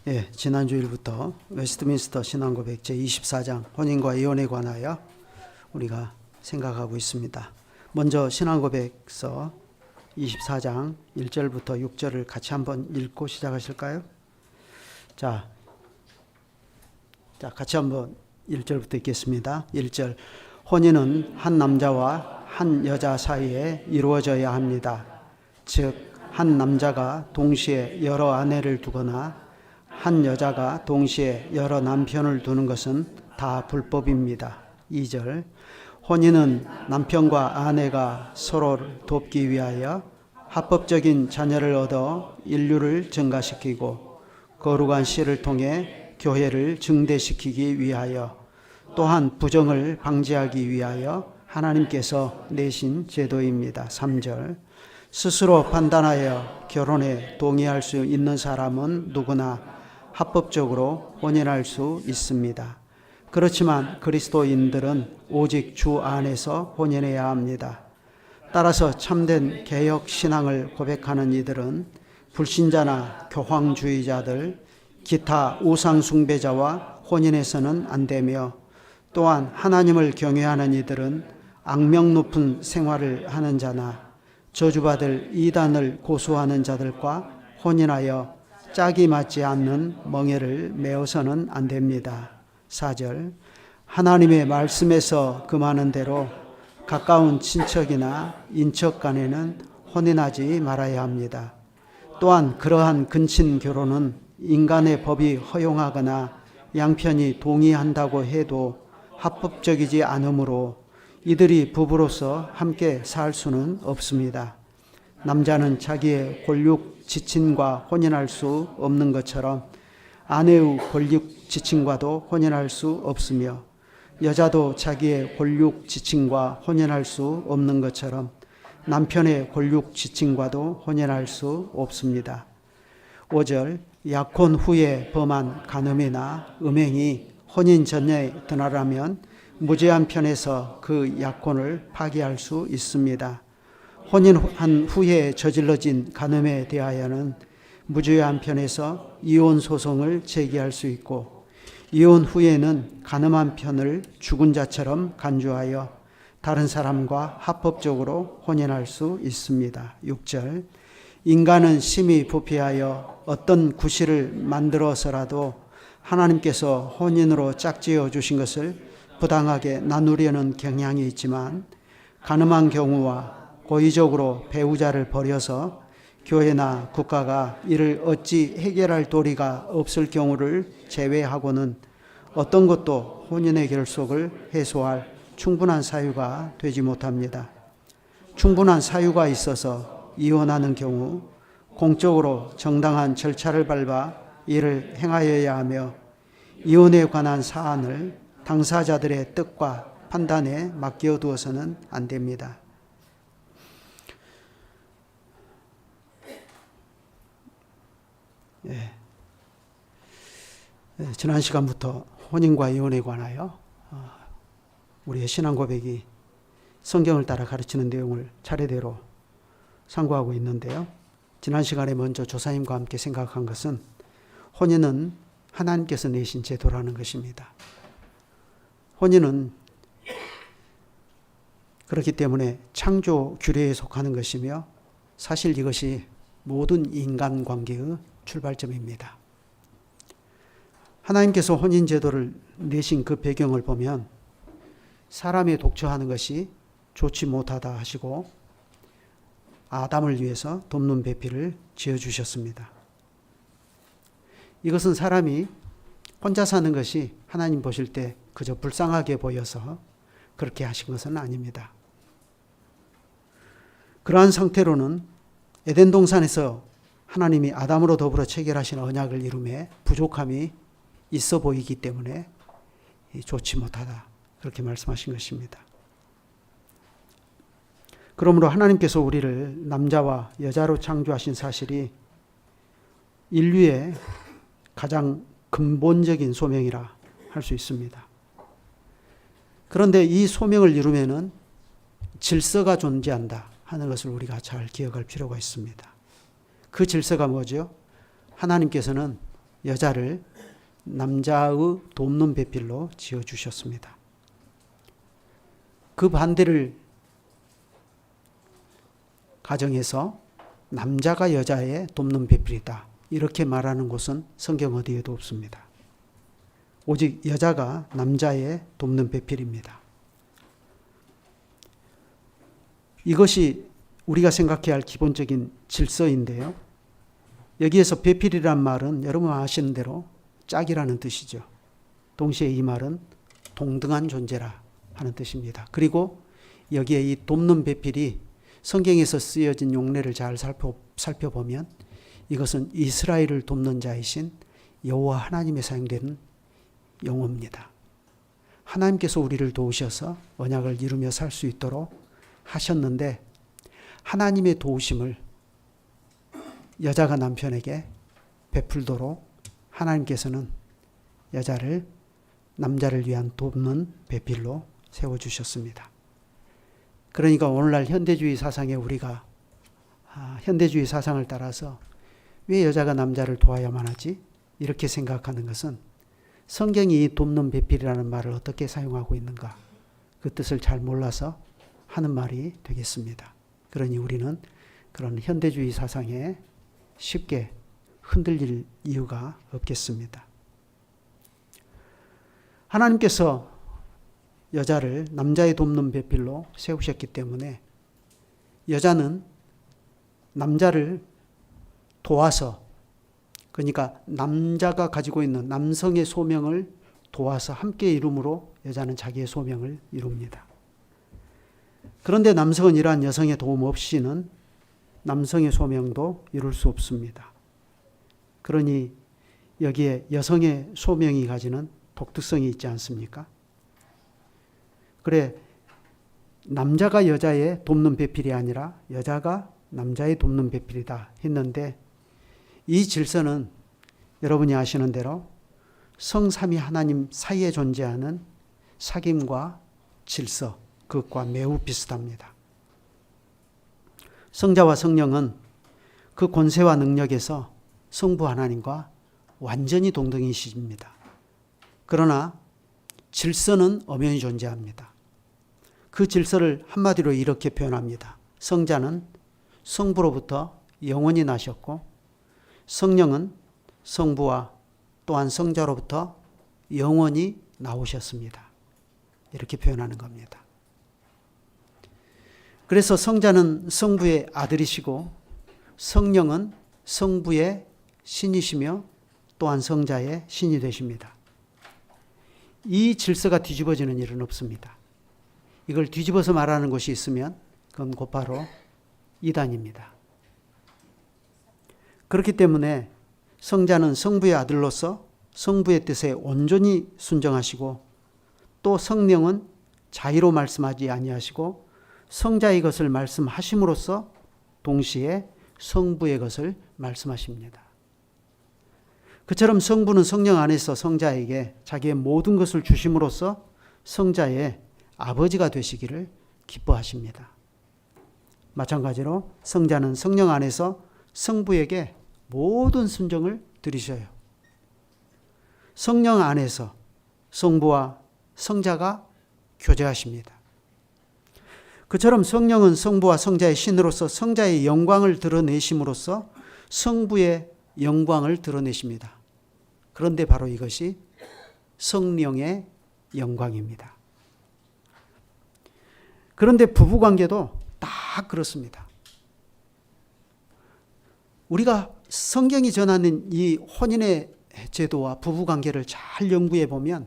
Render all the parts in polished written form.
예, 지난 주일부터 웨스트민스터 신앙고백 제24장 혼인과 이혼에 관하여 우리가 생각하고 있습니다. 먼저 신앙고백서 24장 1절부터 6절을 같이 한번 읽고 시작하실까요? 자, 같이 한번 1절부터 읽겠습니다. 1절. 혼인은 한 남자와 한 여자 사이에 이루어져야 합니다. 즉, 한 남자가 동시에 여러 아내를 두거나 한 여자가 동시에 여러 남편을 두는 것은 다 불법입니다. 2절. 혼인은 남편과 아내가 서로를 돕기 위하여 합법적인 자녀를 얻어 인류를 증가시키고 거룩한 씨를 통해 교회를 증대시키기 위하여 또한 부정을 방지하기 위하여 하나님께서 내신 제도입니다. 3절. 스스로 판단하여 결혼에 동의할 수 있는 사람은 누구나 합법적으로 혼인할 수 있습니다. 그렇지만 그리스도인들은 오직 주 안에서 혼인해야 합니다. 따라서 참된 개혁 신앙을 고백하는 이들은 불신자나 교황주의자들, 기타 우상 숭배자와 혼인해서는 안 되며, 또한 하나님을 경외하는 이들은 악명 높은 생활을 하는 자나 저주받을 이단을 고수하는 자들과 혼인하여 짝이 맞지 않는 멍에를 메어서는 안 됩니다. 4절. 하나님의 말씀에서 금하는 대로 가까운 친척이나 인척 간에는 혼인하지 말아야 합니다. 또한 그러한 근친 결혼은 인간의 법이 허용하거나 양편이 동의한다고 해도 합법적이지 않으므로 이들이 부부로서 함께 살 수는 없습니다. 남자는 자기의 권력 지친과 혼인할 수 없는 것처럼 아내의 권력 지친과도 혼인할 수 없으며, 여자도 자기의 권력 지친과 혼인할 수 없는 것처럼 남편의 권력 지친과도 혼인할 수 없습니다. 5절. 약혼 후에 범한 간음이나 음행이 혼인 전에 드러나면 무죄한 편에서 그 약혼을 파기할 수 있습니다. 혼인한 후에 저질러진 간음에 대하여는 무죄한 편에서 이혼 소송을 제기할 수 있고, 이혼 후에는 간음한 편을 죽은 자처럼 간주하여 다른 사람과 합법적으로 혼인할 수 있습니다. 6절. 인간은 심히 부패하여 어떤 구실을 만들어서라도 하나님께서 혼인으로 짝지어 주신 것을 부당하게 나누려는 경향이 있지만, 간음한 경우와 고의적으로 배우자를 버려서 교회나 국가가 이를 어찌 해결할 도리가 없을 경우를 제외하고는 어떤 것도 혼인의 결속을 해소할 충분한 사유가 되지 못합니다. 충분한 사유가 있어서 이혼하는 경우 공적으로 정당한 절차를 밟아 이를 행하여야 하며, 이혼에 관한 사안을 당사자들의 뜻과 판단에 맡겨두어서는 안 됩니다. 지난 시간부터 혼인과 이혼에 관하여 우리의 신앙 고백이 성경을 따라 가르치는 내용을 차례대로 상고하고 있는데요. 지난 시간에 먼저 조사님과 함께 생각한 것은 혼인은 하나님께서 내신 제도라는 것입니다. 혼인은 그렇기 때문에 창조 규례에 속하는 것이며, 사실 이것이 모든 인간관계의 출발점입니다. 하나님께서 혼인 제도를 내신 그 배경을 보면 사람이 독처하는 것이 좋지 못하다 하시고 아담을 위해서 돕는 배필을 지어주셨습니다. 이것은 사람이 혼자 사는 것이 하나님 보실 때 그저 불쌍하게 보여서 그렇게 하신 것은 아닙니다. 그러한 상태로는 에덴 동산에서 하나님이 아담으로 더불어 체결하신 언약을 이루매 부족함이 있어 보이기 때문에 좋지 못하다, 그렇게 말씀하신 것입니다. 그러므로 하나님께서 우리를 남자와 여자로 창조하신 사실이 인류의 가장 근본적인 소명이라 할 수 있습니다. 그런데 이 소명을 이루면은 질서가 존재한다 하는 것을 우리가 잘 기억할 필요가 있습니다. 그 질서가 뭐죠? 하나님께서는 여자를 남자의 돕는 배필로 지어주셨습니다. 그 반대를 가정해서 남자가 여자의 돕는 배필이다, 이렇게 말하는 곳은 성경 어디에도 없습니다. 오직 여자가 남자의 돕는 배필입니다. 이것이 우리가 생각해야 할 기본적인 질서인데요. 여기에서 배필이란 말은 여러분 아시는 대로 짝이라는 뜻이죠. 동시에 이 말은 동등한 존재라 하는 뜻입니다. 그리고 여기에 이 돕는 배필이 성경에서 쓰여진 용례를 잘 살펴보면 이것은 이스라엘을 돕는 자이신 여호와 하나님에 사용되는 용어입니다. 하나님께서 우리를 도우셔서 언약을 이루며 살 수 있도록 하셨는데, 하나님의 도우심을 여자가 남편에게 베풀도록 하나님께서는 여자를 남자를 위한 돕는 배필로 세워주셨습니다. 그러니까 오늘날 현대주의 사상에 우리가 현대주의 사상을 따라서 왜 여자가 남자를 도와야만 하지? 이렇게 생각하는 것은 성경이 돕는 배필이라는 말을 어떻게 사용하고 있는가, 그 뜻을 잘 몰라서 하는 말이 되겠습니다. 그러니 우리는 그런 현대주의 사상에 쉽게 흔들릴 이유가 없겠습니다. 하나님께서 여자를 남자의 돕는 배필로 세우셨기 때문에 여자는 남자를 도와서, 그러니까 남자가 가지고 있는 남성의 소명을 도와서 함께 이룸으로 여자는 자기의 소명을 이룹니다. 그런데 남성은 이러한 여성의 도움 없이는 남성의 소명도 이룰 수 없습니다. 그러니 여기에 여성의 소명이 가지는 독특성이 있지 않습니까? 그래, 남자가 여자의 돕는 배필이 아니라 여자가 남자의 돕는 배필이다 했는데, 이 질서는 여러분이 아시는 대로 성삼위 하나님 사이에 존재하는 사귐과 질서, 그것과 매우 비슷합니다. 성자와 성령은 그 권세와 능력에서 성부 하나님과 완전히 동등이십니다. 그러나 질서는 엄연히 존재합니다. 그 질서를 한마디로 이렇게 표현합니다. 성자는 성부로부터 영원히 나셨고, 성령은 성부와 또한 성자로부터 영원히 나오셨습니다. 이렇게 표현하는 겁니다. 그래서 성자는 성부의 아들이시고 성령은 성부의 신이시며 또한 성자의 신이 되십니다. 이 질서가 뒤집어지는 일은 없습니다. 이걸 뒤집어서 말하는 것이 있으면 그건 곧바로 이단입니다. 그렇기 때문에 성자는 성부의 아들로서 성부의 뜻에 온전히 순종하시고, 또 성령은 자의로 말씀하지 아니하시고 성자의 것을 말씀하심으로써 동시에 성부의 것을 말씀하십니다. 그처럼 성부는 성령 안에서 성자에게 자기의 모든 것을 주심으로써 성자의 아버지가 되시기를 기뻐하십니다. 마찬가지로 성자는 성령 안에서 성부에게 모든 순종을 드리셔요. 성령 안에서 성부와 성자가 교제하십니다. 그처럼 성령은 성부와 성자의 신으로서 성자의 영광을 드러내심으로써 성부의 영광을 드러내십니다. 그런데 바로 이것이 성령의 영광입니다. 그런데 부부관계도 다 그렇습니다. 우리가 성경이 전하는 이 혼인의 제도와 부부관계를 잘 연구해 보면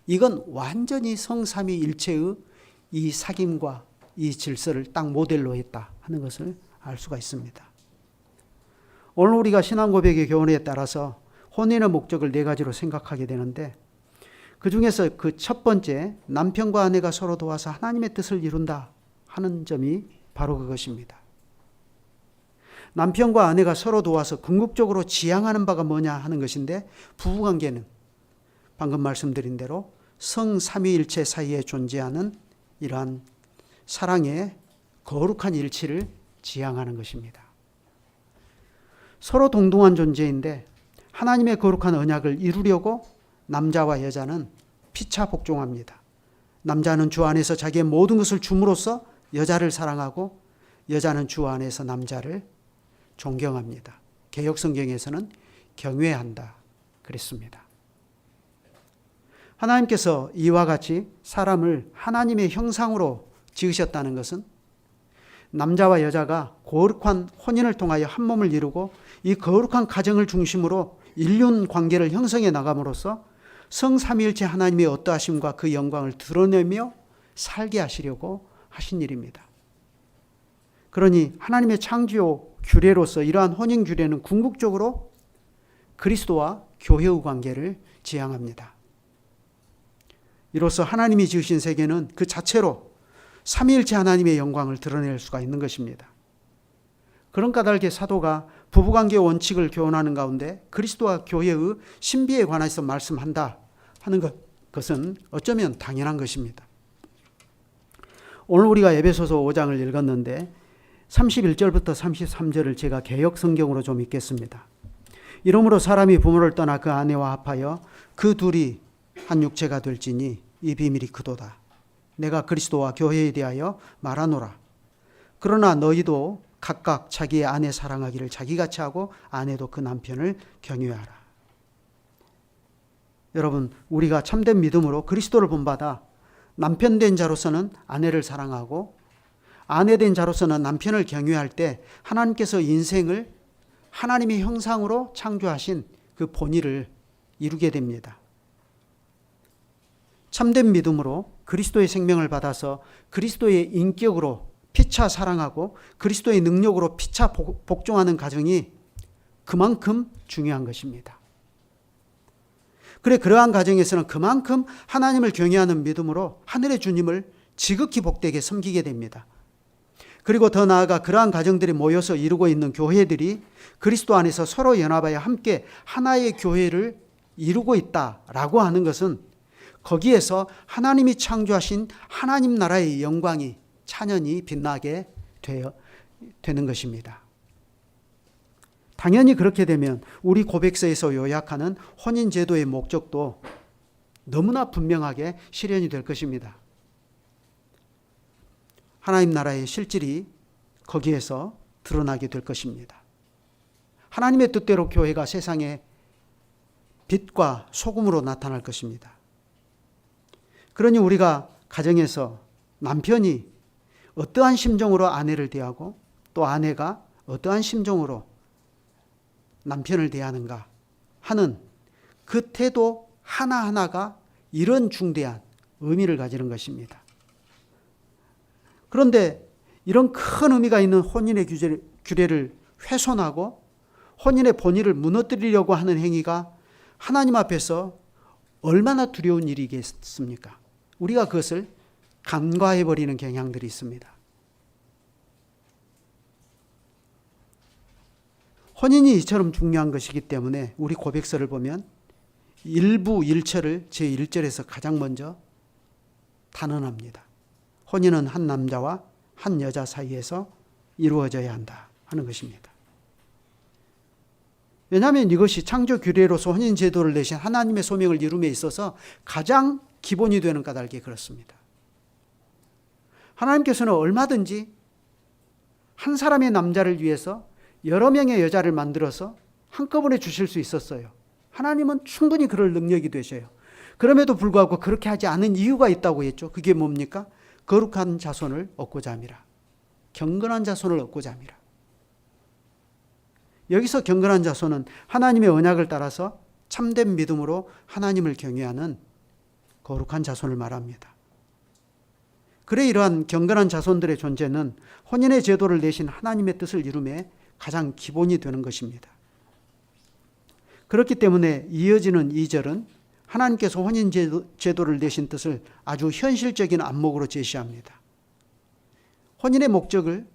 이건 완전히 성삼위일체의 이 사귐과 이 질서를 딱 모델로 했다 하는 것을 알 수가 있습니다. 오늘 우리가 신앙고백의 교훈에 따라서 혼인의 목적을 네 가지로 생각하게 되는데, 그 중에서 그 첫 번째, 남편과 아내가 서로 도와서 하나님의 뜻을 이룬다 하는 점이 바로 그것입니다. 남편과 아내가 서로 도와서 궁극적으로 지향하는 바가 뭐냐 하는 것인데, 부부관계는 방금 말씀드린 대로 성삼위일체 사이에 존재하는 이러한 사랑의 거룩한 일치를 지향하는 것입니다. 서로 동등한 존재인데 하나님의 거룩한 언약을 이루려고 남자와 여자는 피차 복종합니다. 남자는 주 안에서 자기의 모든 것을 줌으로써 여자를 사랑하고 여자는 주 안에서 남자를 존경합니다. 개역 성경에서는 경외한다 그랬습니다. 하나님께서 이와 같이 사람을 하나님의 형상으로 지으셨다는 것은 남자와 여자가 거룩한 혼인을 통하여 한 몸을 이루고 이 거룩한 가정을 중심으로 인륜 관계를 형성해 나감으로써 성삼위일체 하나님의 어떠하심과 그 영광을 드러내며 살게 하시려고 하신 일입니다. 그러니 하나님의 창조 규례로서 이러한 혼인 규례는 궁극적으로 그리스도와 교회의 관계를 지향합니다. 이로써 하나님이 지으신 세계는 그 자체로 삼위일체 하나님의 영광을 드러낼 수가 있는 것입니다. 그런 까닭에 사도가 부부관계의 원칙을 교훈하는 가운데 그리스도와 교회의 신비에 관해서 말씀한다 하는 것은 어쩌면 당연한 것입니다. 오늘 우리가 에베소서 5장을 읽었는데 31절부터 33절을 제가 개역 성경으로 좀 읽겠습니다. 이러므로 사람이 부모를 떠나 그 아내와 합하여 그 둘이 한 육체가 될지니 이 비밀이 크도다. 내가 그리스도와 교회에 대하여 말하노라. 그러나 너희도 각각 자기의 아내 사랑하기를 자기같이 하고 아내도 그 남편을 경외하라. 여러분, 우리가 참된 믿음으로 그리스도를 본받아 남편 된 자로서는 아내를 사랑하고 아내 된 자로서는 남편을 경외할 때 하나님께서 인생을 하나님의 형상으로 창조하신 그 본의를 이루게 됩니다. 참된 믿음으로 그리스도의 생명을 받아서 그리스도의 인격으로 피차 사랑하고 그리스도의 능력으로 피차 복종하는 가정이 그만큼 중요한 것입니다. 그래, 그러한 가정에서는 그만큼 하나님을 경외하는 믿음으로 하늘의 주님을 지극히 복되게 섬기게 됩니다. 그리고 더 나아가 그러한 가정들이 모여서 이루고 있는 교회들이 그리스도 안에서 서로 연합하여 함께 하나의 교회를 이루고 있다라고 하는 것은 거기에서 하나님이 창조하신 하나님 나라의 영광이 찬연히 빛나게 되는 것입니다. 당연히 그렇게 되면 우리 고백서에서 요약하는 혼인제도의 목적도 너무나 분명하게 실현이 될 것입니다. 하나님 나라의 실질이 거기에서 드러나게 될 것입니다. 하나님의 뜻대로 교회가 세상에 빛과 소금으로 나타날 것입니다. 그러니 우리가 가정에서 남편이 어떠한 심정으로 아내를 대하고 또 아내가 어떠한 심정으로 남편을 대하는가 하는 그 태도 하나하나가 이런 중대한 의미를 가지는 것입니다. 그런데 이런 큰 의미가 있는 혼인의 규례를 훼손하고 혼인의 본의를 무너뜨리려고 하는 행위가 하나님 앞에서 얼마나 두려운 일이겠습니까? 우리가 그것을 간과해버리는 경향들이 있습니다. 혼인이 이처럼 중요한 것이기 때문에 우리 고백서를 보면 일부 일처를 제1절에서 가장 먼저 단언합니다. 혼인은 한 남자와 한 여자 사이에서 이루어져야 한다 하는 것입니다. 왜냐하면 이것이 창조 규례로서 혼인 제도를 내신 하나님의 소명을 이룸에 있어서 가장 기본이 되는 까닭에 그렇습니다. 하나님께서는 얼마든지 한 사람의 남자를 위해서 여러 명의 여자를 만들어서 한꺼번에 주실 수 있었어요. 하나님은 충분히 그럴 능력이 되셔요. 그럼에도 불구하고 그렇게 하지 않은 이유가 있다고 했죠. 그게 뭡니까? 거룩한 자손을 얻고자 함이라. 경건한 자손을 얻고자 함이라. 여기서 경건한 자손은 하나님의 언약을 따라서 참된 믿음으로 하나님을 경외하는 거룩한 자손을 말합니다. 그래 이러한 경건한 자손들의 존재는 혼인의 제도를 내신 하나님의 뜻을 이룸에 가장 기본이 되는 것입니다. 그렇기 때문에 이어지는 2절은 하나님께서 혼인 제도를 내신 뜻을 아주 현실적인 안목으로 제시합니다. 혼인의 목적을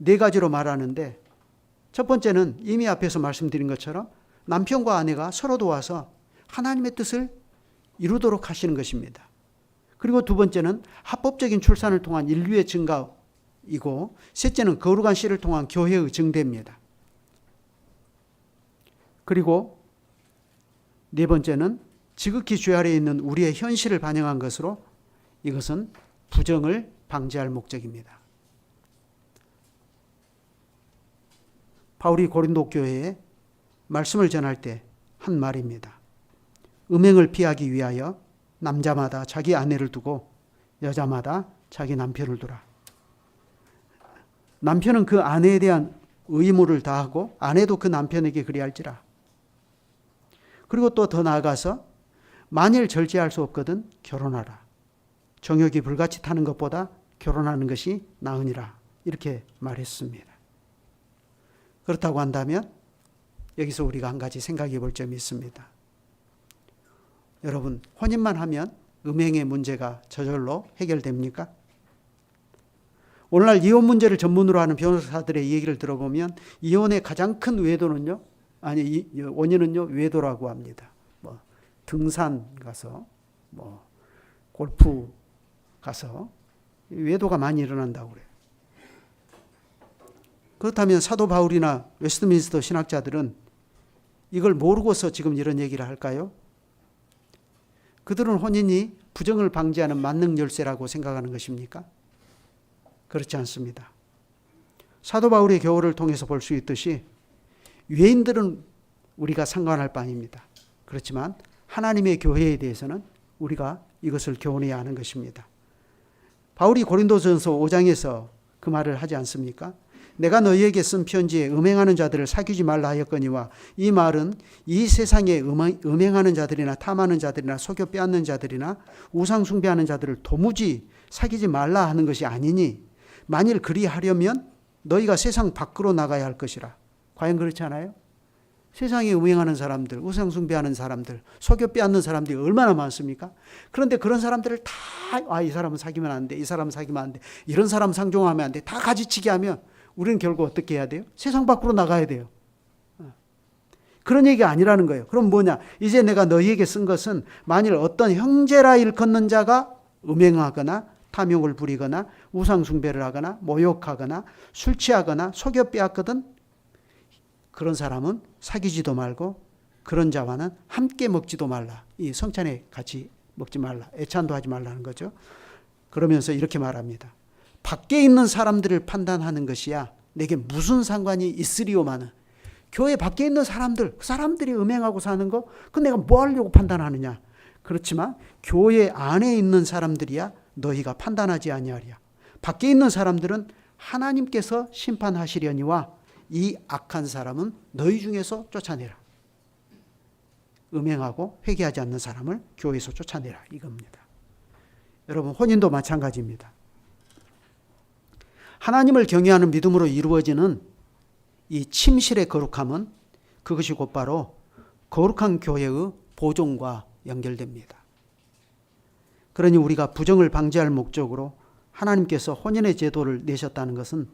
4가지로 말하는데 첫 번째는 이미 앞에서 말씀드린 것처럼 남편과 아내가 서로 도와서 하나님의 뜻을 이루도록 하시는 것입니다. 그리고 두 번째는 합법적인 출산을 통한 인류의 증가이고 셋째는 거룩한 씨를 통한 교회의 증대입니다. 그리고 네 번째는 지극히 죄 아래에 있는 우리의 현실을 반영한 것으로 이것은 부정을 방지할 목적입니다. 바울이 고린도 교회에 말씀을 전할 때 한 말입니다. 음행을 피하기 위하여 남자마다 자기 아내를 두고 여자마다 자기 남편을 두라. 남편은 그 아내에 대한 의무를 다하고 아내도 그 남편에게 그리할지라. 그리고 또 더 나아가서 만일 절제할 수 없거든 결혼하라. 정욕이 불같이 타는 것보다 결혼하는 것이 나으니라. 이렇게 말했습니다. 그렇다고 한다면 여기서 우리가 한 가지 생각해 볼 점이 있습니다. 여러분, 혼인만 하면 음행의 문제가 저절로 해결됩니까? 오늘날 이혼 문제를 전문으로 하는 변호사들의 얘기를 들어보면 이혼의 가장 큰 외도는요, 원인은요 외도라고 합니다. 등산 가서, 골프 가서 외도가 많이 일어난다고 그래요. 그렇다면 사도 바울이나 웨스트민스터 신학자들은 이걸 모르고서 지금 이런 얘기를 할까요? 그들은 혼인이 부정을 방지하는 만능 열쇠라고 생각하는 것입니까? 그렇지 않습니다. 사도 바울의 교훈을 통해서 볼 수 있듯이 유해인들은 우리가 상관할 바 아닙니다. 그렇지만 하나님의 교회에 대해서는 우리가 이것을 교훈해야 하는 것입니다. 바울이 고린도전서 5장에서 그 말을 하지 않습니까? 내가 너희에게 쓴 편지에 음행하는 자들을 사귀지 말라 하였거니와, 이 말은 이 세상에 음행하는 자들이나 탐하는 자들이나 속여 빼앗는 자들이나 우상 숭배하는 자들을 도무지 사귀지 말라 하는 것이 아니니, 만일 그리하려면 너희가 세상 밖으로 나가야 할 것이라. 과연 그렇지 않아요? 세상에 음행하는 사람들, 우상 숭배하는 사람들, 속여 빼앗는 사람들이 얼마나 많습니까? 그런데 그런 사람들을 다 이 사람은 사귀면 안 돼, 이 사람은 사귀면 안 돼, 이런 사람 상종하면 안 돼, 다 가지치기 하면 우리는 결국 어떻게 해야 돼요? 세상 밖으로 나가야 돼요. 그런 얘기가 아니라는 거예요. 그럼 뭐냐? 이제 내가 너희에게 쓴 것은 만일 어떤 형제라 일컫는 자가 음행하거나 탐욕을 부리거나 우상 숭배를 하거나 모욕하거나 술 취하거나 속여 빼앗거든, 그런 사람은 사귀지도 말고 그런 자와는 함께 먹지도 말라. 이 성찬에 같이 먹지 말라. 애찬도 하지 말라는 거죠. 그러면서 이렇게 말합니다. 밖에 있는 사람들을 판단하는 것이야 내게 무슨 상관이 있으리오마는. 교회 밖에 있는 사람들, 그 사람들이 음행하고 사는 거, 그 내가 뭐 하려고 판단하느냐. 그렇지만 교회 안에 있는 사람들이야 너희가 판단하지 아니하리야. 밖에 있는 사람들은 하나님께서 심판하시려니와 이 악한 사람은 너희 중에서 쫓아내라. 음행하고 회개하지 않는 사람을 교회에서 쫓아내라, 이겁니다. 여러분, 혼인도 마찬가지입니다. 하나님을 경외하는 믿음으로 이루어지는 이 침실의 거룩함은 그것이 곧바로 거룩한 교회의 보존과 연결됩니다. 그러니 우리가 부정을 방지할 목적으로 하나님께서 혼인의 제도를 내셨다는 것은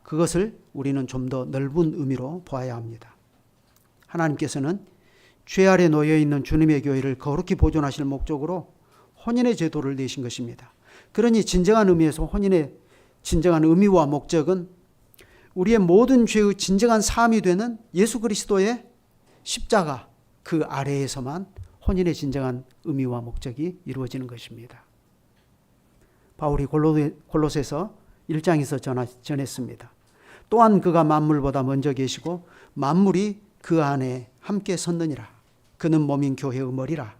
그것을 우리는 좀 더 넓은 의미로 보아야 합니다. 하나님께서는 죄 아래 놓여 있는 주님의 교회를 거룩히 보존하실 목적으로 혼인의 제도를 내신 것입니다. 그러니 진정한 의미에서 혼인의 진정한 의미와 목적은 우리의 모든 죄의 진정한 사함이 되는 예수 그리스도의 십자가, 그 아래에서만 혼인의 진정한 의미와 목적이 이루어지는 것입니다. 바울이 골로새서 1장에서 전했습니다. 또한 그가 만물보다 먼저 계시고 만물이 그 안에 함께 섰느니라. 그는 몸인 교회의 머리라.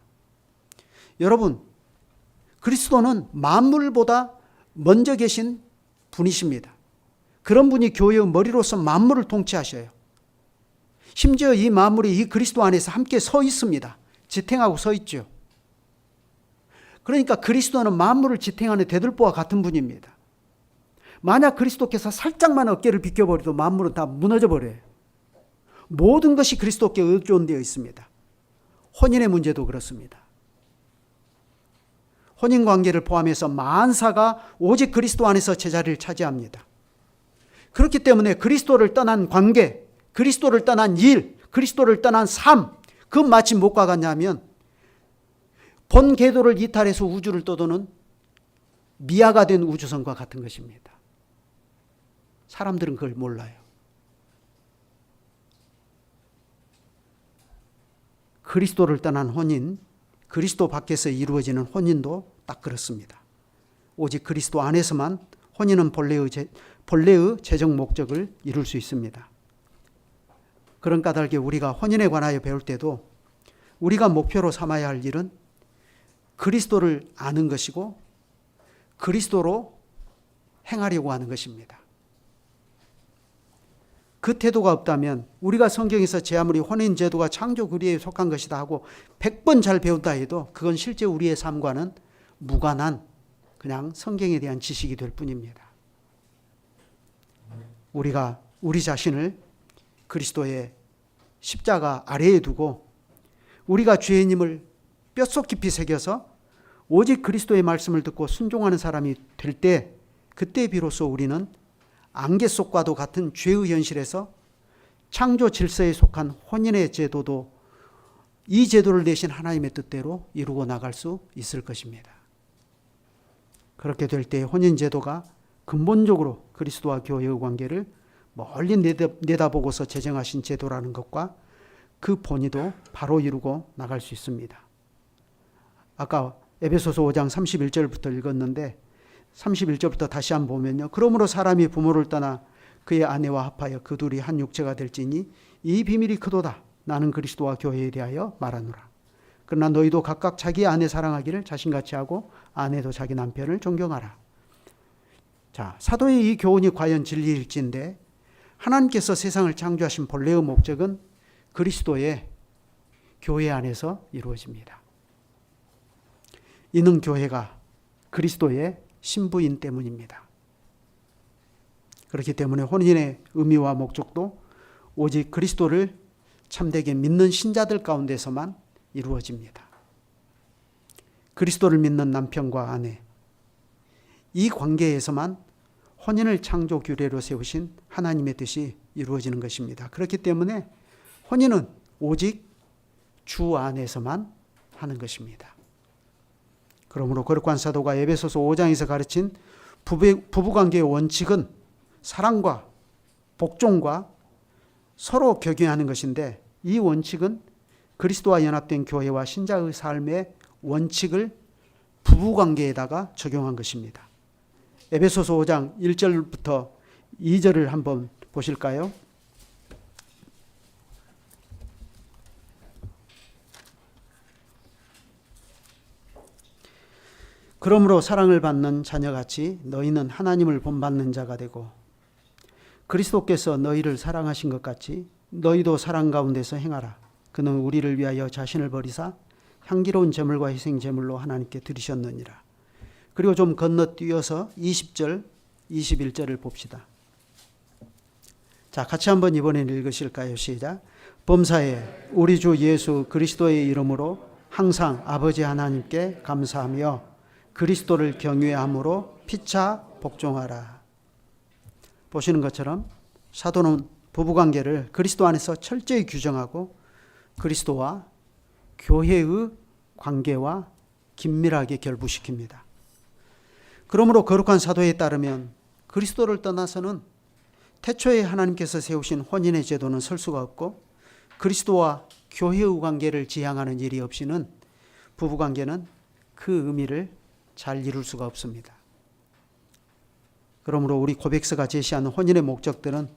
여러분, 그리스도는 만물보다 먼저 계신 분이십니다. 그런 분이 교회의 머리로서 만물을 통치하셔요. 심지어 이 만물이 이 그리스도 안에서 함께 서 있습니다. 지탱하고 서 있죠. 그러니까 그리스도는 만물을 지탱하는 대들보와 같은 분입니다. 만약 그리스도께서 살짝만 어깨를 비껴버려도 만물은 다 무너져 버려요. 모든 것이 그리스도께 의존되어 있습니다. 혼인의 문제도 그렇습니다. 혼인관계를 포함해서 만사가 오직 그리스도 안에서 제자리를 차지합니다. 그렇기 때문에 그리스도를 떠난 관계, 그리스도를 떠난 일, 그리스도를 떠난 삶, 그 마치 못과 같냐면 본 궤도를 이탈해서 우주를 떠도는 미아가 된 우주선과 같은 것입니다. 사람들은 그걸 몰라요. 그리스도를 떠난 혼인, 그리스도 밖에서 이루어지는 혼인도 딱 그렇습니다. 오직 그리스도 안에서만 혼인은 본래의 최종 목적을 이룰 수 있습니다. 그런 까닭에 우리가 혼인에 관하여 배울 때도 우리가 목표로 삼아야 할 일은 그리스도를 아는 것이고 그리스도로 행하려고 하는 것입니다. 그 태도가 없다면 우리가 성경에서 제 아무리 혼인 제도가 창조 그리에 속한 것이다 하고 100번 잘 배운다 해도 그건 실제 우리의 삶과는 무관한 그냥 성경에 대한 지식이 될 뿐입니다. 우리가 우리 자신을 그리스도의 십자가 아래에 두고 우리가 죄인임을 뼛속 깊이 새겨서 오직 그리스도의 말씀을 듣고 순종하는 사람이 될 때, 그때 비로소 우리는 안개 속과도 같은 죄의 현실에서 창조 질서에 속한 혼인의 제도도 이 제도를 내신 하나님의 뜻대로 이루고 나갈 수 있을 것입니다. 그렇게 될 때 혼인 제도가 근본적으로 그리스도와 교회의 관계를 멀리 내다보고서 제정하신 제도라는 것과 그 본의도 바로 이루고 나갈 수 있습니다. 아까 에베소서 5장 31절부터 읽었는데 31절부터 다시 한번 보면요. 그러므로 사람이 부모를 떠나 그의 아내와 합하여 그 둘이 한 육체가 될지니 이 비밀이 크도다. 나는 그리스도와 교회에 대하여 말하노라. 그러나 너희도 각각 자기 아내 사랑하기를 자신같이 하고 아내도 자기 남편을 존경하라. 자, 사도의 이 교훈이 과연 진리일지인데 하나님께서 세상을 창조하신 본래의 목적은 그리스도의 교회 안에서 이루어집니다. 이는 교회가 그리스도의 신부인 때문입니다. 그렇기 때문에 혼인의 의미와 목적도 오직 그리스도를 참되게 믿는 신자들 가운데서만 이루어집니다. 그리스도를 믿는 남편과 아내, 이 관계에서만 혼인을 창조 규례로 세우신 하나님의 뜻이 이루어지는 것입니다. 그렇기 때문에 혼인은 오직 주 안에서만 하는 것입니다. 그러므로 거룩한 사도가 에베소서 5장에서 가르친 부부관계의 원칙은 사랑과 복종과 서로 격려하는 것인데 이 원칙은 그리스도와 연합된 교회와 신자의 삶의 원칙을 부부관계에다가 적용한 것입니다. 에베소서 5장 1절부터 2절을 한번 보실까요? 그러므로 사랑을 받는 자녀같이 너희는 하나님을 본받는 자가 되고 그리스도께서 너희를 사랑하신 것 같이 너희도 사랑 가운데서 행하라. 그는 우리를 위하여 자신을 버리사 향기로운 제물과 희생 제물로 하나님께 드리셨느니라. 그리고 좀 건너뛰어서 20절, 21절을 봅시다. 자, 같이 한번 이번엔 읽으실까요? 시작. 범사에 우리 주 예수 그리스도의 이름으로 항상 아버지 하나님께 감사하며 그리스도를 경외함으로 피차 복종하라. 보시는 것처럼 사도는 부부관계를 그리스도 안에서 철저히 규정하고 그리스도와 교회의 관계와 긴밀하게 결부시킵니다. 그러므로 거룩한 사도에 따르면 그리스도를 떠나서는 태초에 하나님께서 세우신 혼인의 제도는 설 수가 없고 그리스도와 교회의 관계를 지향하는 일이 없이는 부부관계는 그 의미를 잘 이룰 수가 없습니다. 그러므로 우리 고백서가 제시하는 혼인의 목적들은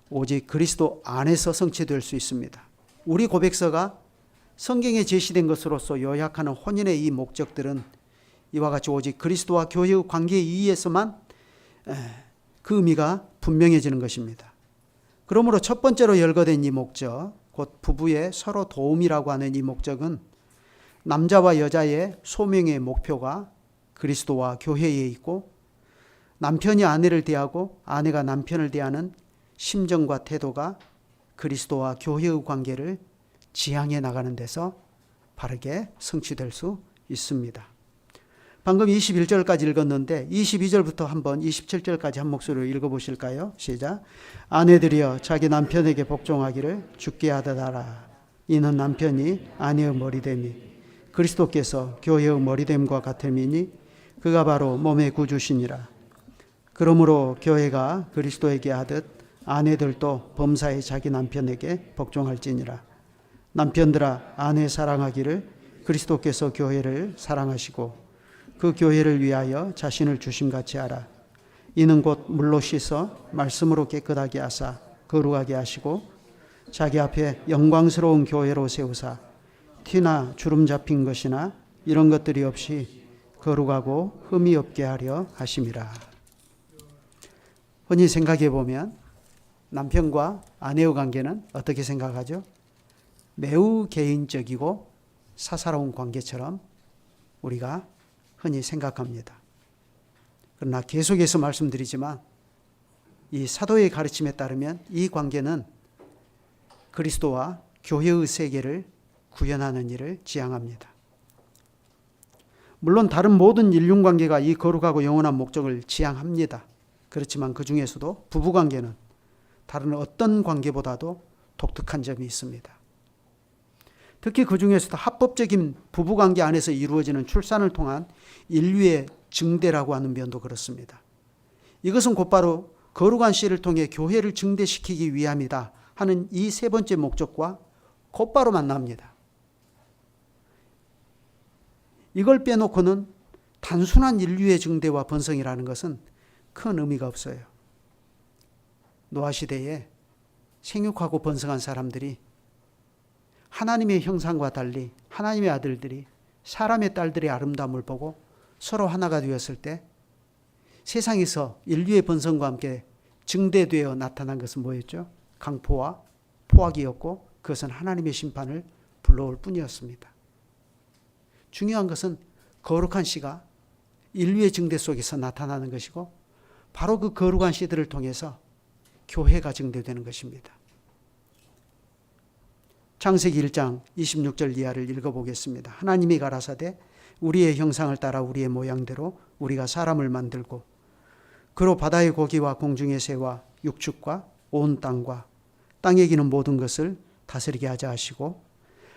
오직 그리스도 안에서 성취될 수 있습니다. 우리 고백서가 성경에 제시된 것으로서 요약하는 혼인의 이 목적들은 이와 같이 오직 그리스도와 교회의 관계에 의해서만 그 의미가 분명해지는 것입니다. 그러므로 첫 번째로 열거된 이 목적, 곧 부부의 서로 도움이라고 하는 이 목적은 남자와 여자의 소명의 목표가 그리스도와 교회에 있고 남편이 아내를 대하고 아내가 남편을 대하는 심정과 태도가 그리스도와 교회의 관계를 지향해 나가는 데서 바르게 성취될 수 있습니다. 방금 21절까지 읽었는데 22절부터 한번 27절까지 한 목소리로 읽어보실까요? 시작. 아내들이여 자기 남편에게 복종하기를 주께 하듯하라. 이는 남편이 아내의 머리됨이 그리스도께서 교회의 머리됨과 같음이니 그가 바로 몸의 구주시니라. 그러므로 교회가 그리스도에게 하듯 아내들도 범사에 자기 남편에게 복종할지니라. 남편들아 아내 사랑하기를 그리스도께서 교회를 사랑하시고 그 교회를 위하여 자신을 주심같이 하라. 이는 곧 물로 씻어 말씀으로 깨끗하게 하사 거룩하게 하시고 자기 앞에 영광스러운 교회로 세우사 티나 주름 잡힌 것이나 이런 것들이 없이 거룩하고 흠이 없게 하려 하심이라. 흔히 생각해 보면 남편과 아내의 관계는 어떻게 생각하죠? 매우 개인적이고 사사로운 관계처럼 우리가 흔히 생각합니다. 그러나 계속해서 말씀드리지만 이 사도의 가르침에 따르면 이 관계는 그리스도와 교회의 세계를 구현하는 일을 지향합니다. 물론 다른 모든 인륜관계가 이 거룩하고 영원한 목적을 지향합니다. 그렇지만 그 중에서도 부부관계는 다른 어떤 관계보다도 독특한 점이 있습니다. 특히 그 중에서도 합법적인 부부관계 안에서 이루어지는 출산을 통한 인류의 증대라고 하는 면도 그렇습니다. 이것은 곧바로 거룩한 씨를 통해 교회를 증대시키기 위함이다 하는 이 세 번째 목적과 곧바로 만납니다. 이걸 빼놓고는 단순한 인류의 증대와 번성이라는 것은 큰 의미가 없어요. 노아 시대에 생육하고 번성한 사람들이 하나님의 형상과 달리 하나님의 아들들이 사람의 딸들의 아름다움을 보고 서로 하나가 되었을 때 세상에서 인류의 번성과 함께 증대되어 나타난 것은 뭐였죠? 강포와 포악이었고 그것은 하나님의 심판을 불러올 뿐이었습니다. 중요한 것은 거룩한 씨가 인류의 증대 속에서 나타나는 것이고 바로 그 거룩한 씨들을 통해서 교회가 증대되는 것입니다. 창세기 1장 26절 이하를 읽어보겠습니다. 하나님이 가라사대 우리의 형상을 따라 우리의 모양대로 우리가 사람을 만들고 그로 바다의 고기와 공중의 새와 육축과 온 땅과 땅에 기는 모든 것을 다스리게 하자 하시고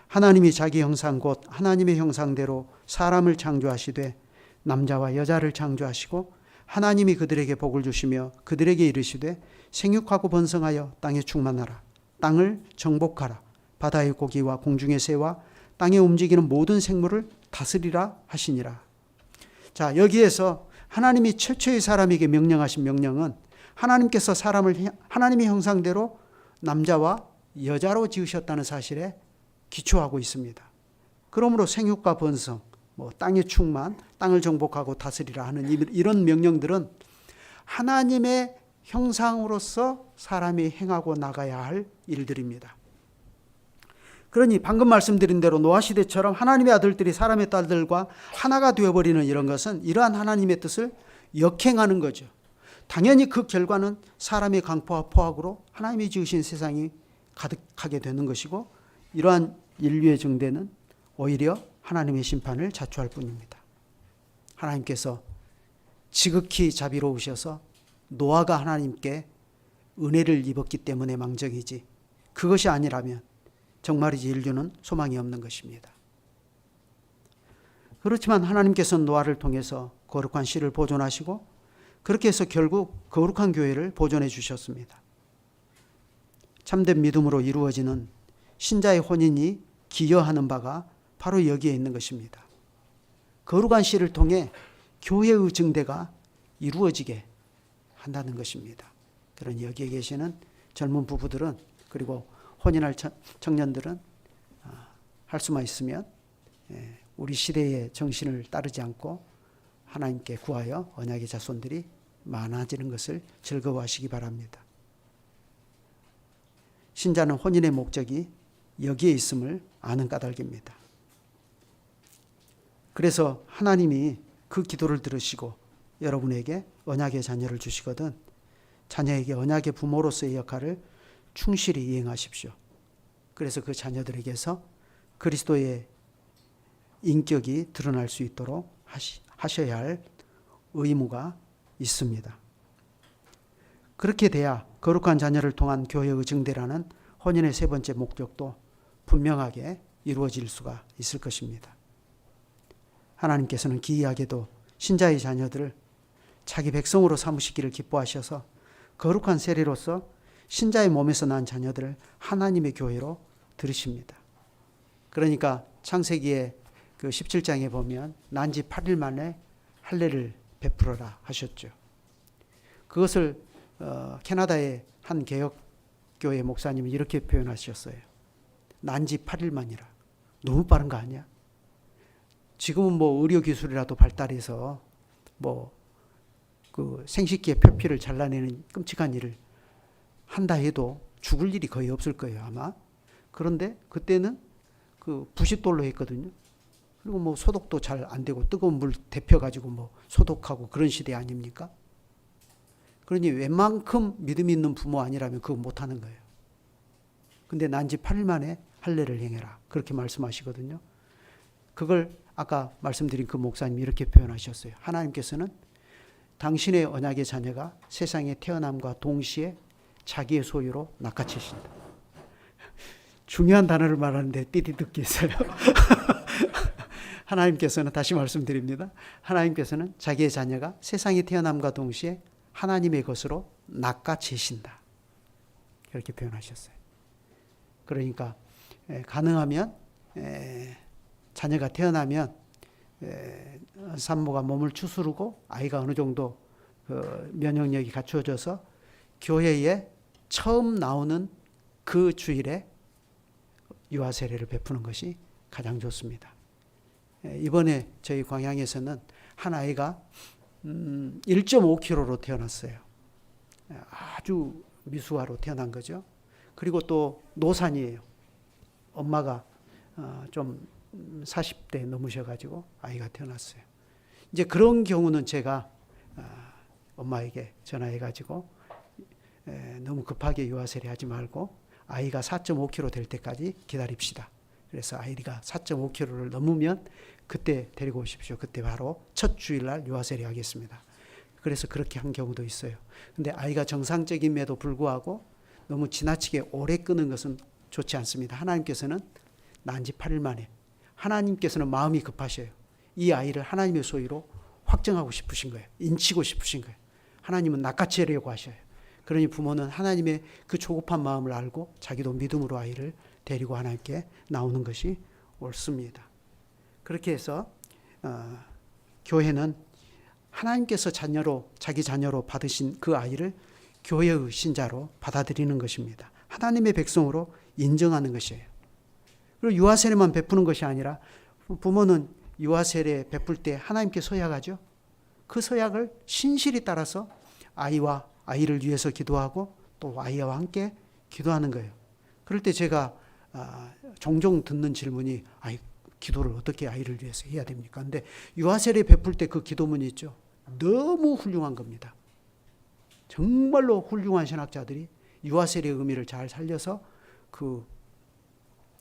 하나님이 자기 형상 곧 하나님의 형상대로 사람을 창조하시되 남자와 여자를 창조하시고 하나님이 그들에게 복을 주시며 그들에게 이르시되 생육하고 번성하여 땅에 충만하라. 땅을 정복하라. 바다의 고기와 공중의 새와 땅에 움직이는 모든 생물을 다스리라 하시니라. 자, 여기에서 하나님이 최초의 사람에게 명령하신 명령은 하나님께서 사람을 하나님의 형상대로 남자와 여자로 지으셨다는 사실에 기초하고 있습니다. 그러므로 생육과 번성, 땅의 충만, 땅을 정복하고 다스리라 하는 이런 명령들은 하나님의 형상으로서 사람이 행하고 나가야 할 일들입니다. 그러니 방금 말씀드린 대로 노아 시대처럼 하나님의 아들들이 사람의 딸들과 하나가 되어버리는 이런 것은 이러한 하나님의 뜻을 역행하는 거죠. 당연히 그 결과는 사람의 강포와 포악으로 하나님이 지으신 세상이 가득하게 되는 것이고 이러한 인류의 증대는 오히려 하나님의 심판을 자초할 뿐입니다. 하나님께서 지극히 자비로우셔서 노아가 하나님께 은혜를 입었기 때문에 망정이지 그것이 아니라면 정말이지 인류는 소망이 없는 것입니다. 그렇지만 하나님께서는 노아를 통해서 거룩한 씨를 보존하시고 그렇게 해서 결국 거룩한 교회를 보존해 주셨습니다. 참된 믿음으로 이루어지는 신자의 혼인이 기여하는 바가 바로 여기에 있는 것입니다. 거룩한 씨를 통해 교회의 증대가 이루어지게 한다는 것입니다. 그러니 여기에 계시는 젊은 부부들은 그리고 혼인할 청년들은 할 수만 있으면 우리 시대의 정신을 따르지 않고 하나님께 구하여 언약의 자손들이 많아지는 것을 즐거워하시기 바랍니다. 신자는 혼인의 목적이 여기에 있음을 아는 까닭입니다. 그래서 하나님이 그 기도를 들으시고 여러분에게 언약의 자녀를 주시거든 자녀에게 언약의 부모로서의 역할을 충실히 이행하십시오. 그래서 그 자녀들에게서 그리스도의 인격이 드러날 수 있도록 하셔야 할 의무가 있습니다. 그렇게 돼야 거룩한 자녀를 통한 교회의 증대라는 혼인의 세 번째 목적도 분명하게 이루어질 수가 있을 것입니다. 하나님께서는 기이하게도 신자의 자녀들을 자기 백성으로 삼으시기를 기뻐하셔서 거룩한 세례로서 신자의 몸에서 난 자녀들을 하나님의 교회로 들으십니다. 그러니까 창세기에 그 17장에 보면 난지 8일 만에 할례를 베풀어라 하셨죠. 그것을 캐나다의 한 개혁교회 목사님이 이렇게 표현하셨어요. 난지 8일 만이라. 너무 빠른 거 아니야? 지금은 뭐 의료기술이라도 발달해서 뭐 그 생식기의 표피를 잘라내는 끔찍한 일을 한다 해도 죽을 일이 거의 없을 거예요, 아마. 그런데 그때는 그 부싯돌로 했거든요. 그리고 뭐 소독도 잘 안 되고 뜨거운 물 데펴가지고 뭐 소독하고 그런 시대 아닙니까? 그러니 웬만큼 믿음 있는 부모 아니라면 그거 못하는 거예요. 근데 난지 8일 만에 할례를 행해라. 그렇게 말씀하시거든요. 그걸 아까 말씀드린 그 목사님이 이렇게 표현하셨어요. 하나님께서는 당신의 언약의 자녀가 세상에 태어남과 동시에 자기의 소유로 낚아채신다. 중요한 단어를 말하는데 띠디듣기 있어요. 하나님께서는, 다시 말씀드립니다. 하나님께서는 자기의 자녀가 세상에 태어남과 동시에 하나님의 것으로 낚아채신다. 이렇게 표현하셨어요. 그러니까 가능하면 자녀가 태어나면 산모가 몸을 추스르고 아이가 어느 정도 그 면역력이 갖추어져서 교회에 처음 나오는 그 주일에 유아 세례를 베푸는 것이 가장 좋습니다. 이번에 저희 광양에서는 한 아이가 1.5kg로 태어났어요. 아주 미수아로 태어난 거죠. 그리고 또 노산이에요. 엄마가 좀 40대 넘으셔가지고 아이가 태어났어요. 이제 그런 경우는 제가 엄마에게 전화해가지고 너무 급하게 유아세례 하지 말고 아이가 4.5kg 될 때까지 기다립시다. 그래서 아이가 4.5kg를 넘으면 그때 데리고 오십시오. 그때 바로 첫 주일날 유아세례 하겠습니다. 그래서 그렇게 한 경우도 있어요. 근데 아이가 정상적임에도 불구하고 너무 지나치게 오래 끄는 것은 좋지 않습니다. 하나님께서는 난지 8일 만에, 하나님께서는 마음이 급하셔요. 이 아이를 하나님의 소유로 확정하고 싶으신 거예요. 인치고 싶으신 거예요. 하나님은 낚아채려고 하셔요. 그러니 부모는 하나님의 그 조급한 마음을 알고 자기도 믿음으로 아이를 데리고 하나님께 나오는 것이 옳습니다. 그렇게 해서 교회는 하나님께서 자기 자녀로 받으신 그 아이를 교회의 신자로 받아들이는 것입니다. 하나님의 백성으로 인정하는 것이에요. 그리고 유아세례만 베푸는 것이 아니라 부모는 유아세례 베풀 때 하나님께 서약하죠. 그 서약을 신실히 따라서 아이를 위해서 기도하고 또 아이와 함께 기도하는 거예요. 그럴 때 제가 종종 듣는 질문이 기도를 어떻게 아이를 위해서 해야 됩니까? 근데 유아세례 베풀 때 그 기도문이 있죠. 너무 훌륭한 겁니다. 정말로 훌륭한 신학자들이 유아세례의 의미를 잘 살려서 그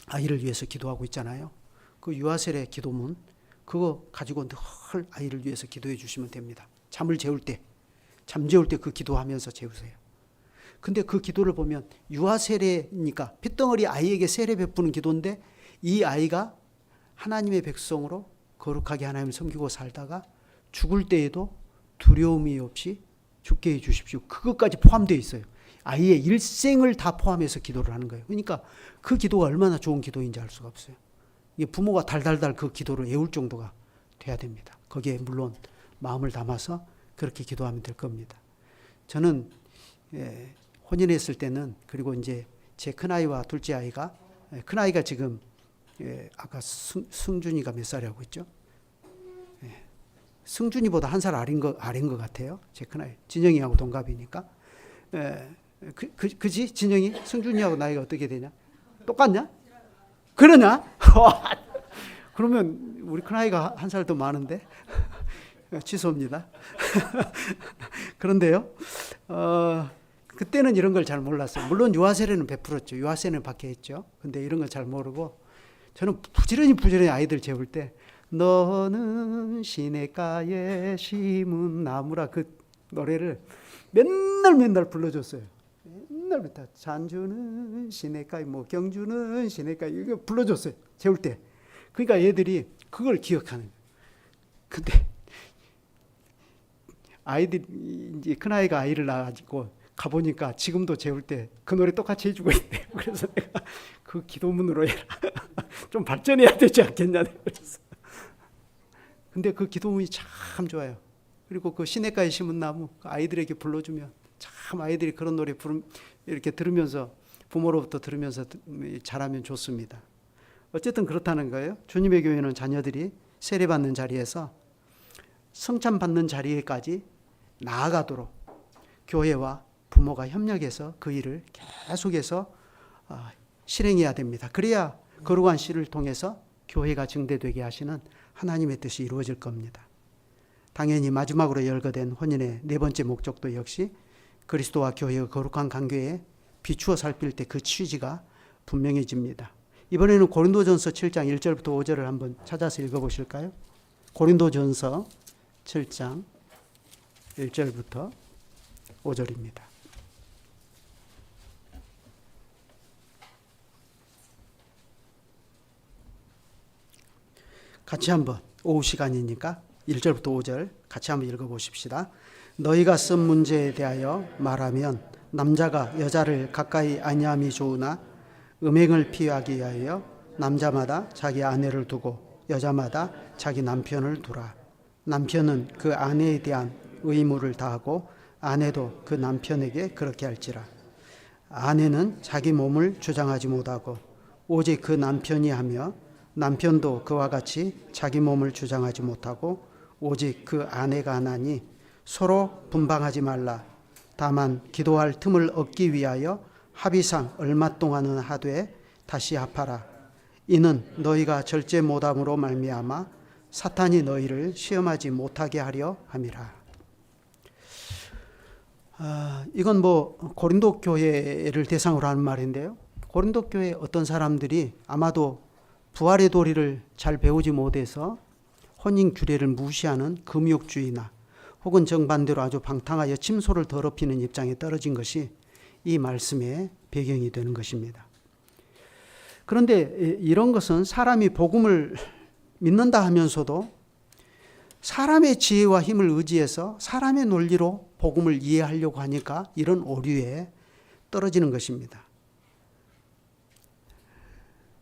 아이를 위해서 기도하고 있잖아요. 그 유아세례 기도문 그거 가지고 늘 아이를 위해서 기도해 주시면 됩니다. 잠을 재울 때, 잠 재울 때 그 기도하면서 재우세요. 근데 그 기도를 보면 유아세례니까 핏덩어리 아이에게 세례 베푸는 기도인데 이 아이가 하나님의 백성으로 거룩하게 하나님을 섬기고 살다가 죽을 때에도 두려움이 없이 죽게 해주십시오. 그것까지 포함되어 있어요. 아이의 일생을 다 포함해서 기도를 하는 거예요. 그러니까 그 기도가 얼마나 좋은 기도인지 알 수가 없어요. 이게 부모가 달달달 그 기도를 애울 정도가 돼야 됩니다. 거기에 물론 마음을 담아서 그렇게 기도하면 될 겁니다. 저는 혼인했을 때는 그리고 이제 제 큰아이와 둘째 아이가 큰아이가 지금 아까 승준이가 몇 살이라고 했죠? 승준이보다 한 살 아래인 것 같아요. 제 큰아이 진영이하고 동갑이니까. 그지? 진영이? 승준이하고 나이가 어떻게 되냐? 똑같냐? 그러냐? 그러면 우리 큰아이가 한 살 더 많은데? 취소입니다. 그런데요, 그때는 이런 걸 잘 몰랐어요. 물론 유아세례는 베풀었죠. 유아세례는 받게 했죠. 근데 이런 걸 잘 모르고 저는 부지런히 아이들 재울 때 너는 시냇가에 심은 나무라 그 노래를 맨날 불러줬어요. 맨날부터 잔주는 시냇가에 경주는 시냇가에 이거 불러줬어요. 재울 때. 그러니까 애들이 그걸 기억하는 거예요. 근데 아이들이 이제 큰아이가 아이를 낳아가지고 가보니까 지금도 재울 때 그 노래 똑같이 해주고 있대요. 그래서 내가 그 기도문으로 해라. 좀 발전해야 되지 않겠냐. 그래서. 근데 그 기도문이 참 좋아요. 그리고 그 시냇가에 심은 나무 아이들에게 불러주면 참 아이들이 그런 노래 이렇게 들으면서 부모로부터 들으면서 자라면 좋습니다. 어쨌든 그렇다는 거예요. 주님의 교회는 자녀들이 세례받는 자리에서 성찬받는 자리에까지 나아가도록 교회와 부모가 협력해서 그 일을 계속해서 실행해야 됩니다. 그래야 거룩한 씨를 통해서 교회가 증대되게 하시는 하나님의 뜻이 이루어질 겁니다. 당연히 마지막으로 열거된 혼인의 네 번째 목적도 역시 그리스도와 교회의 거룩한 관계에 비추어 살필 때 그 취지가 분명해집니다. 이번에는 고린도전서 7장 1절부터 5절을 한번 찾아서 읽어보실까요? 고린도전서 7장 1절부터 5절입니다. 같이 한번 오후 시간이니까 1절부터 5절 같이 한번 읽어보십시다. 너희가 쓴 문제에 대하여 말하면 남자가 여자를 가까이 아니함이 좋으나 음행을 피하기 위하여 남자마다 자기 아내를 두고 여자마다 자기 남편을 두라. 남편은 그 아내에 대한 의무를 다하고 아내도 그 남편에게 그렇게 할지라. 아내는 자기 몸을 주장하지 못하고 오직 그 남편이 하며 남편도 그와 같이 자기 몸을 주장하지 못하고 오직 그 아내가 하나니 서로 분방하지 말라. 다만 기도할 틈을 얻기 위하여 합의상 얼마 동안은 하되 다시 합하라. 이는 너희가 절제 못함으로 말미암아 사탄이 너희를 시험하지 못하게 하려 함이라. 이건 고린도 교회를 대상으로 하는 말인데요. 고린도 교회 어떤 사람들이 아마도 부활의 도리를 잘 배우지 못해서 혼인 규례를 무시하는 금욕주의나 혹은 정반대로 아주 방탕하여 침소를 더럽히는 입장에 떨어진 것이 이 말씀의 배경이 되는 것입니다. 그런데 이런 것은 사람이 복음을 믿는다 하면서도 사람의 지혜와 힘을 의지해서 사람의 논리로 복음을 이해하려고 하니까 이런 오류에 떨어지는 것입니다.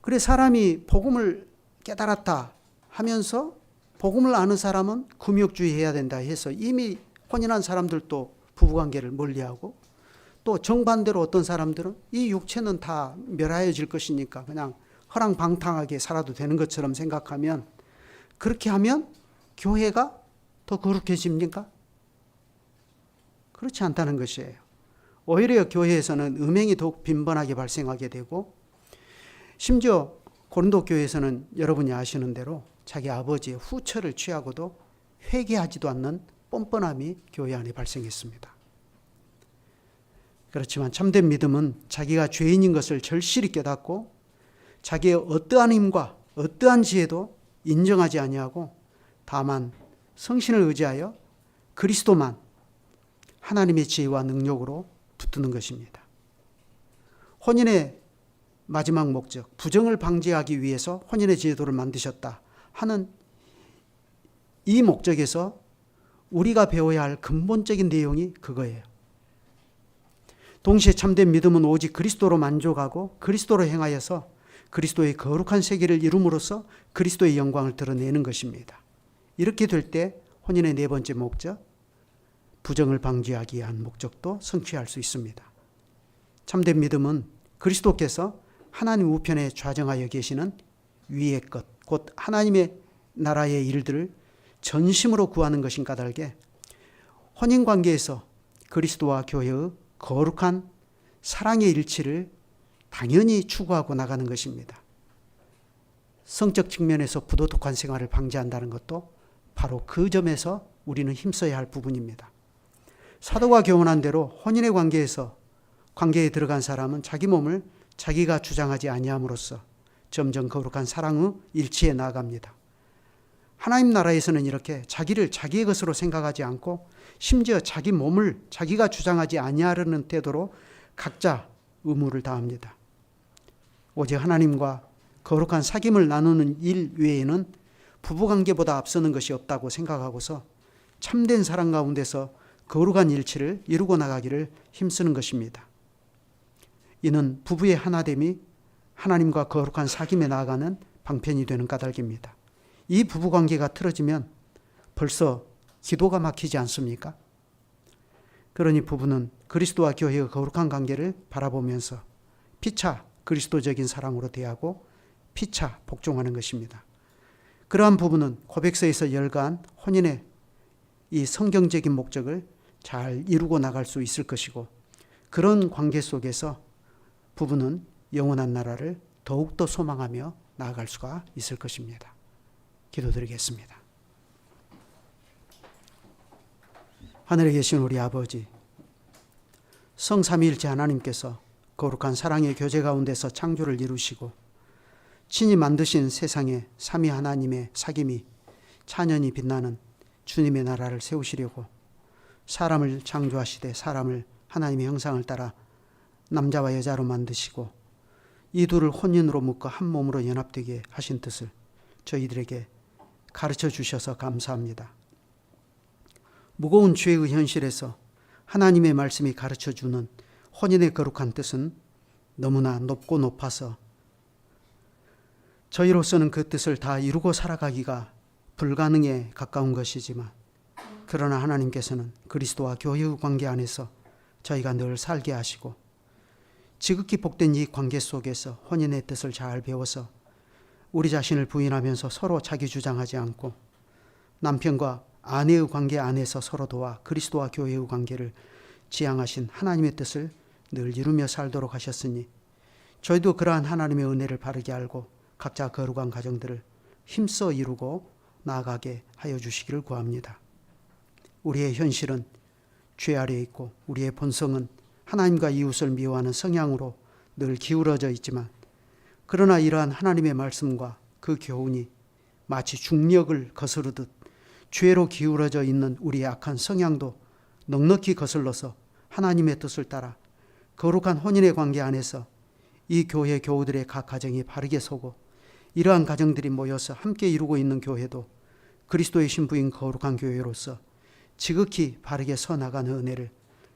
그래 사람이 복음을 깨달았다 하면서 복음을 아는 사람은 금욕주의 해야 된다 해서 이미 혼인한 사람들도 부부관계를 멀리하고 또 정반대로 어떤 사람들은 이 육체는 다 멸하여질 것이니까 그냥 허랑방탕하게 살아도 되는 것처럼 생각하면 그렇게 하면 교회가 더 거룩해집니까? 그렇지 않다는 것이에요. 오히려 교회에서는 음행이 더욱 빈번하게 발생하게 되고 심지어 고린도 교회에서는 여러분이 아시는 대로 자기 아버지의 후처를 취하고도 회개하지도 않는 뻔뻔함이 교회 안에 발생했습니다. 그렇지만 참된 믿음은 자기가 죄인인 것을 절실히 깨닫고 자기의 어떠한 힘과 어떠한 지혜도 인정하지 아니하고 다만 성신을 의지하여 그리스도만 하나님의 지혜와 능력으로 붙드는 것입니다. 혼인의 마지막 목적, 부정을 방지하기 위해서 혼인의 제도를 만드셨다 하는 이 목적에서 우리가 배워야 할 근본적인 내용이 그거예요. 동시에 참된 믿음은 오직 그리스도로 만족하고 그리스도로 행하여서 그리스도의 거룩한 세계를 이룸으로써 그리스도의 영광을 드러내는 것입니다. 이렇게 될 때 혼인의 네 번째 목적, 부정을 방지하기 위한 목적도 성취할 수 있습니다. 참된 믿음은 그리스도께서 하나님 우편에 좌정하여 계시는 위의 것, 곧 하나님의 나라의 일들을 전심으로 구하는 것인 까닭에 혼인관계에서 그리스도와 교회의 거룩한 사랑의 일치를 당연히 추구하고 나가는 것입니다. 성적 측면에서 부도덕한 생활을 방지한다는 것도 바로 그 점에서 우리는 힘써야 할 부분입니다. 사도가 교훈한 대로 혼인의 관계에 들어간 사람은 자기 몸을 자기가 주장하지 아니함으로써 점점 거룩한 사랑의 일치에 나아갑니다. 하나님 나라에서는 이렇게 자기를 자기의 것으로 생각하지 않고 심지어 자기 몸을 자기가 주장하지 아니하려는 태도로 각자 의무를 다합니다. 오직 하나님과 거룩한 사귐을 나누는 일 외에는 부부관계보다 앞서는 것이 없다고 생각하고서 참된 사랑 가운데서 거룩한 일치를 이루고 나가기를 힘쓰는 것입니다. 이는 부부의 하나됨이 하나님과 거룩한 사귐에 나아가는 방편이 되는 까닭입니다. 이 부부관계가 틀어지면 벌써 기도가 막히지 않습니까? 그러니 부부는 그리스도와 교회의 거룩한 관계를 바라보면서 피차 그리스도적인 사랑으로 대하고 피차 복종하는 것입니다. 그러한 부부는 고백서에서 열거한 혼인의 이 성경적인 목적을 잘 이루고 나갈 수 있을 것이고, 그런 관계 속에서 부부는 영원한 나라를 더욱더 소망하며 나아갈 수가 있을 것입니다. 기도드리겠습니다. 하늘에 계신 우리 아버지, 성삼위일체 하나님께서 거룩한 사랑의 교제 가운데서 창조를 이루시고 친히 만드신 세상에 삼위 하나님의 사귐이 찬연히 빛나는 주님의 나라를 세우시려고 사람을 창조하시되 사람을 하나님의 형상을 따라 남자와 여자로 만드시고 이 둘을 혼인으로 묶어 한 몸으로 연합되게 하신 뜻을 저희들에게 가르쳐 주셔서 감사합니다. 무거운 죄의 현실에서 하나님의 말씀이 가르쳐 주는 혼인의 거룩한 뜻은 너무나 높고 높아서 저희로서는 그 뜻을 다 이루고 살아가기가 불가능에 가까운 것이지만, 그러나 하나님께서는 그리스도와 교회의 관계 안에서 저희가 늘 살게 하시고 지극히 복된 이 관계 속에서 혼인의 뜻을 잘 배워서 우리 자신을 부인하면서 서로 자기 주장하지 않고 남편과 아내의 관계 안에서 서로 도와 그리스도와 교회의 관계를 지향하신 하나님의 뜻을 늘 이루며 살도록 하셨으니 저희도 그러한 하나님의 은혜를 바르게 알고 각자 거룩한 가정들을 힘써 이루고 나아가게 하여 주시기를 구합니다. 우리의 현실은 죄 아래에 있고 우리의 본성은 하나님과 이웃을 미워하는 성향으로 늘 기울어져 있지만, 그러나 이러한 하나님의 말씀과 그 교훈이 마치 중력을 거스르듯 죄로 기울어져 있는 우리의 악한 성향도 넉넉히 거슬러서 하나님의 뜻을 따라 거룩한 혼인의 관계 안에서 이 교회 교우들의 각 가정이 바르게 서고 이러한 가정들이 모여서 함께 이루고 있는 교회도 그리스도의 신부인 거룩한 교회로서 지극히 바르게 서 나가는 은혜를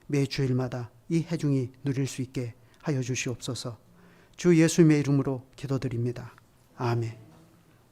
매 주일마다 이 회중이 누릴 수 있게 하여 주시옵소서. 주 예수님의 이름으로 기도드립니다. 아멘.